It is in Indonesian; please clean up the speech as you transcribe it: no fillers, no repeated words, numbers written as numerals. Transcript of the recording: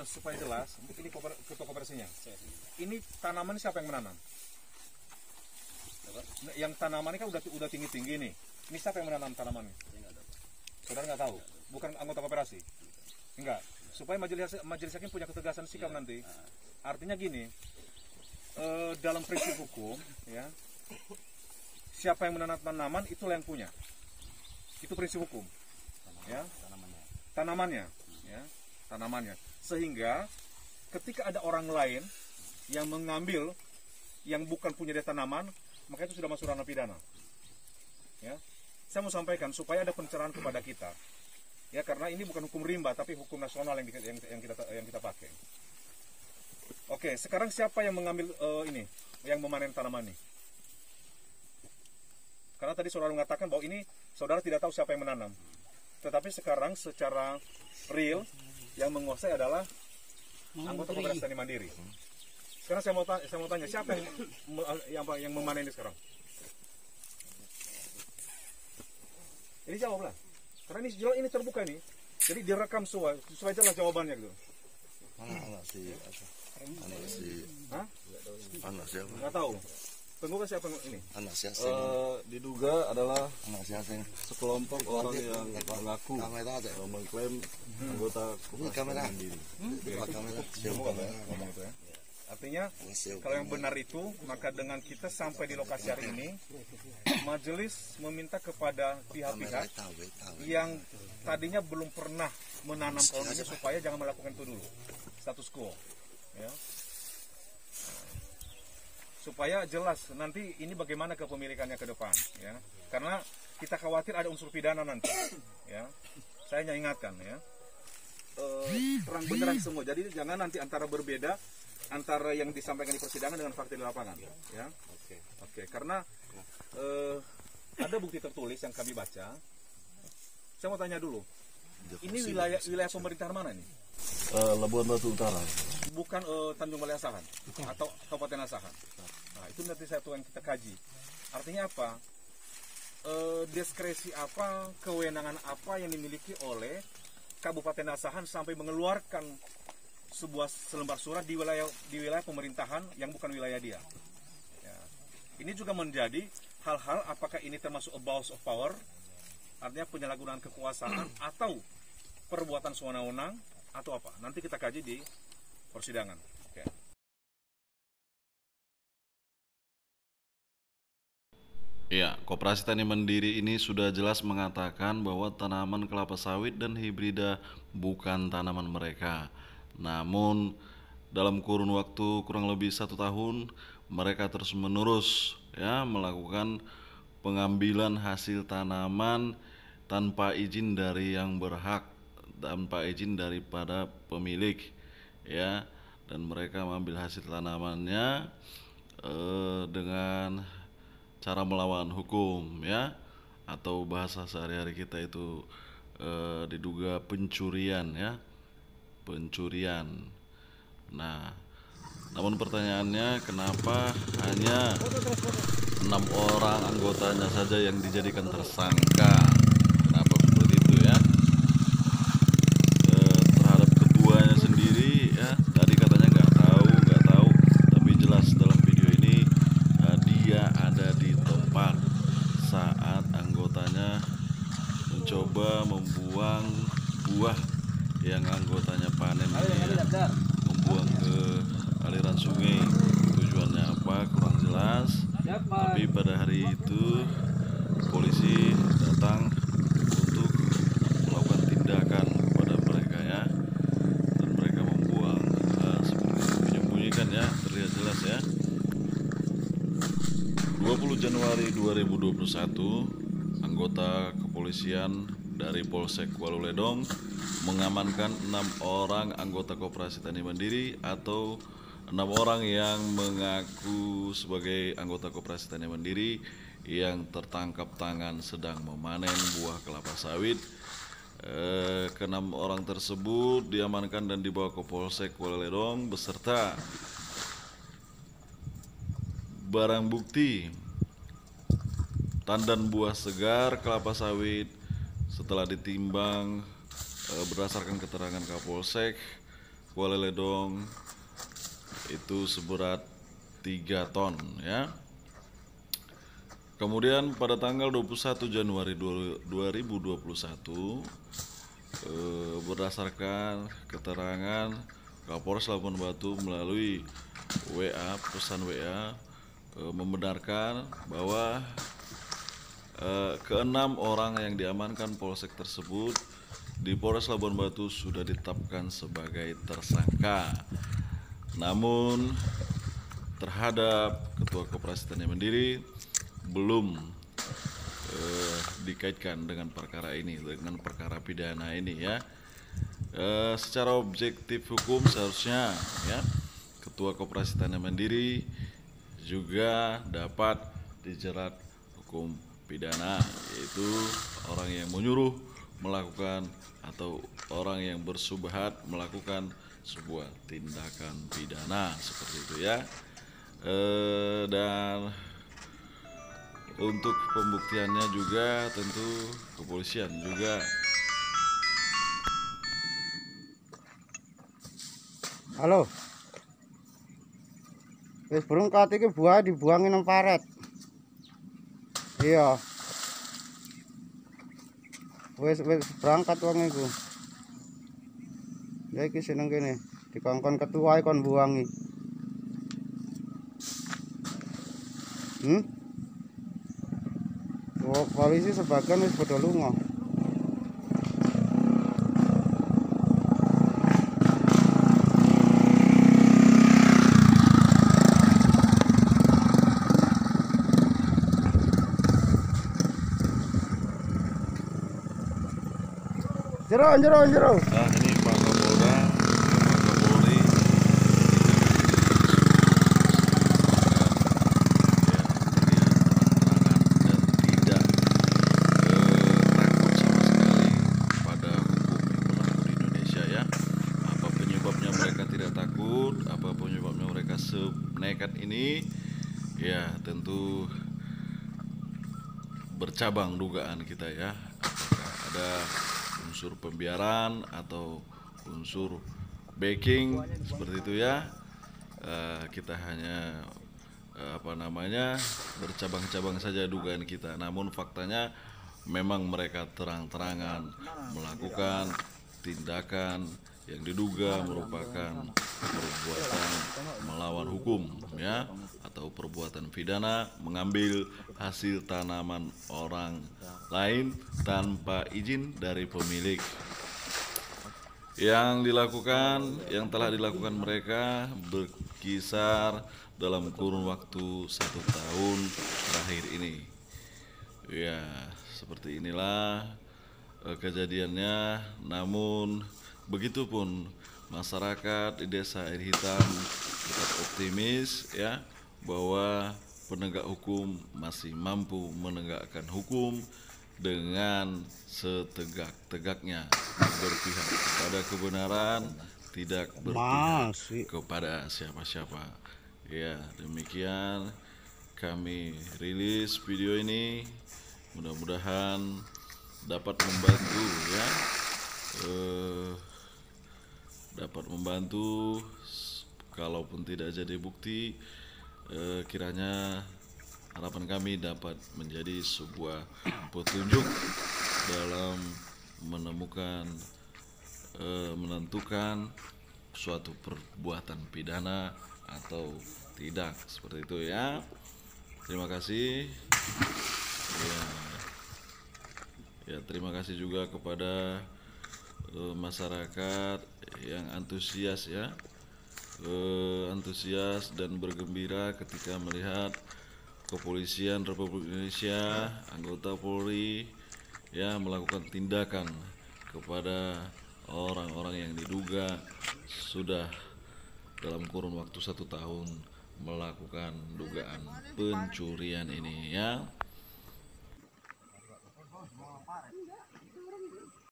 supaya jelas, ini ketua koperasinya. Ini tanaman siapa yang menanam? Yang tanaman ini kan udah tinggi-tinggi nih. Ini siapa yang menanam tanamannya? Saudara nggak tahu? Bukan anggota koperasi? Enggak. Supaya majelis hakim punya ketegasan sikap nanti. Artinya gini, dalam prinsip hukum, ya, siapa yang menanam tanaman itulah yang punya. Itu prinsip hukum, ya. Tanamannya, ya, tanamannya. Sehingga ketika ada orang lain yang mengambil yang bukan punya dia tanaman, maka itu sudah masuk ranah pidana. Ya, saya mau sampaikan supaya ada pencerahan kepada kita. Ya, karena ini bukan hukum rimba, tapi hukum nasional yang kita pakai. Oke, sekarang siapa yang mengambil yang memanen tanaman ini? Karena tadi saudara mengatakan bahwa ini saudara tidak tahu siapa yang menanam. Tetapi sekarang secara real yang menguasai adalah anggota Koperasi Tani Mandiri. Sekarang saya mau tanya siapa yang memanen ini sekarang? Ini jawablah. Karena ini terbuka nih. Jadi direkam supaya jelas jawabannya gitu. Anak siapa? Nggak tahu. Penggugat siapa ini? Anak siapa? Diduga adalah Anak siapa? sekelompok orang yang mengaku mengklaim anggota Kamera. Mandiri. Kamera. Ngomong itu ya. Artinya kalau yang benar itu, maka dengan kita sampai di lokasi hari ini, majelis meminta kepada pihak-pihak yang tadinya belum pernah menanam pohon ini supaya jangan melakukan itu dulu, status quo, ya. Supaya jelas nanti ini bagaimana kepemilikannya ke depan, ya. Karena kita khawatir ada unsur pidana nanti, ya. Saya hanya ingatkan, ya. Terang benderang semua. Jadi jangan nanti antara berbeda antara yang disampaikan di persidangan dengan fakta di lapangan, ya. Oke. Karena ada bukti tertulis yang kami baca. Saya mau tanya dulu. Ini wilayah pemerintahan mana ini? Labuan Batu Utara. Bukan Tanjung Balai Asahan atau Kabupaten Asahan. Nah, itu nanti yang kita kaji. Artinya apa? Diskresi apa, kewenangan apa yang dimiliki oleh Kabupaten Asahan sampai mengeluarkan sebuah selembar surat di wilayah pemerintahan yang bukan wilayah dia. Ya. Ini juga menjadi hal-hal apakah ini termasuk abuse of power, artinya penyalahgunaan kekuasaan atau perbuatan sewenang-wenang atau apa? Nanti kita kaji di persidangan. Oke. Ya, Koperasi Tani Mandiri ini sudah jelas mengatakan bahwa tanaman kelapa sawit dan hibrida bukan tanaman mereka. Namun dalam kurun waktu kurang lebih 1 tahun mereka terus-menerus ya melakukan pengambilan hasil tanaman tanpa izin dari yang berhak, tanpa izin daripada pemilik, ya. Dan mereka mengambil hasil tanamannya dengan cara melawan hukum, ya, atau bahasa sehari-hari kita itu diduga pencurian, ya, pencurian. Nah, namun pertanyaannya kenapa hanya 6 orang anggotanya saja yang dijadikan tersangka? Kenapa seperti itu, ya? Terhadap ketuanya sendiri, ya, tadi katanya nggak tahu, tapi jelas dalam video ini dia ada di tempat saat anggotanya mencoba membuang buah yang anggotanya panen ini, ya, membuang ke aliran sungai. Tujuannya apa kurang jelas, tapi pada hari itu polisi datang untuk melakukan tindakan kepada mereka, ya, dan mereka membuang seperti itu, menyembunyikan, ya, terlihat jelas, ya. 20 Januari 2021 anggota kepolisian dari Polsek Waluledong mengamankan 6 orang anggota Koperasi Tani Mandiri atau 6 orang yang mengaku sebagai anggota Koperasi Tani Mandiri yang tertangkap tangan sedang memanen buah kelapa sawit. Ke-6 orang tersebut diamankan dan dibawa ke Polsek Waluledong beserta barang bukti tandan buah segar kelapa sawit. Setelah ditimbang berdasarkan keterangan Kapolsek aqua leledong itu seberat 3 ton ya. Kemudian pada tanggal 21 Januari 2021 berdasarkan keterangan Kapolres Labuan Batu melalui pesan WA membenarkan bahwa ke-6 orang yang diamankan polsek tersebut di Polres Labuan Batu sudah ditetapkan sebagai tersangka. Namun terhadap Ketua Koperasi Tani Mandiri belum dikaitkan dengan perkara ini, dengan perkara pidana ini ya. Secara objektif hukum seharusnya ya Ketua Koperasi Tani Mandiri juga dapat dijerat hukum pidana, yaitu orang yang menyuruh melakukan atau orang yang bersubhat melakukan sebuah tindakan pidana seperti itu ya. Dan untuk pembuktiannya juga tentu kepolisian juga. Halo. Wis burung kat iki buah dibuangin nang paret. Iya. Wis berangkat wong iku. Ya iki seneng kene, dikongkon ketua kon buangi. Oh, polisi sebagian wis padha lunga. Jero. Nah ini Pak Kapolda, Pak Kapolri dan tidak takut sama sekali pada hukum yang berlaku di Indonesia ya. Apa penyebabnya mereka tidak takut? Apa penyebabnya mereka senekat ini? Ya tentu bercabang dugaan kita ya. Apakah ada unsur pembiaran atau unsur backing seperti itu ya. Kita hanya bercabang-cabang saja dugaan kita, namun faktanya memang mereka terang-terangan melakukan tindakan yang diduga merupakan perbuatan melawan hukum ya, atau perbuatan pidana, mengambil hasil tanaman orang lain tanpa izin dari pemilik. Yang telah dilakukan mereka berkisar dalam kurun waktu 1 tahun terakhir ini. Ya, seperti inilah kejadiannya. Namun begitupun masyarakat di Desa Air Hitam tetap optimis ya bahwa penegak hukum masih mampu menegakkan hukum dengan setegak-tegaknya, berpihak kepada kebenaran, tidak berpihak kepada siapa-siapa. Ya, demikian kami rilis video ini, mudah-mudahan dapat membantu ya, dapat membantu. Kalaupun tidak jadi bukti, kiranya harapan kami dapat menjadi sebuah petunjuk dalam menentukan suatu perbuatan pidana atau tidak, seperti itu ya. Terima kasih ya, terima kasih juga kepada masyarakat yang antusias ya, antusias dan bergembira ketika melihat Kepolisian Republik Indonesia, anggota Polri ya melakukan tindakan kepada orang-orang yang diduga sudah dalam kurun waktu 1 tahun melakukan dugaan pencurian ini ya.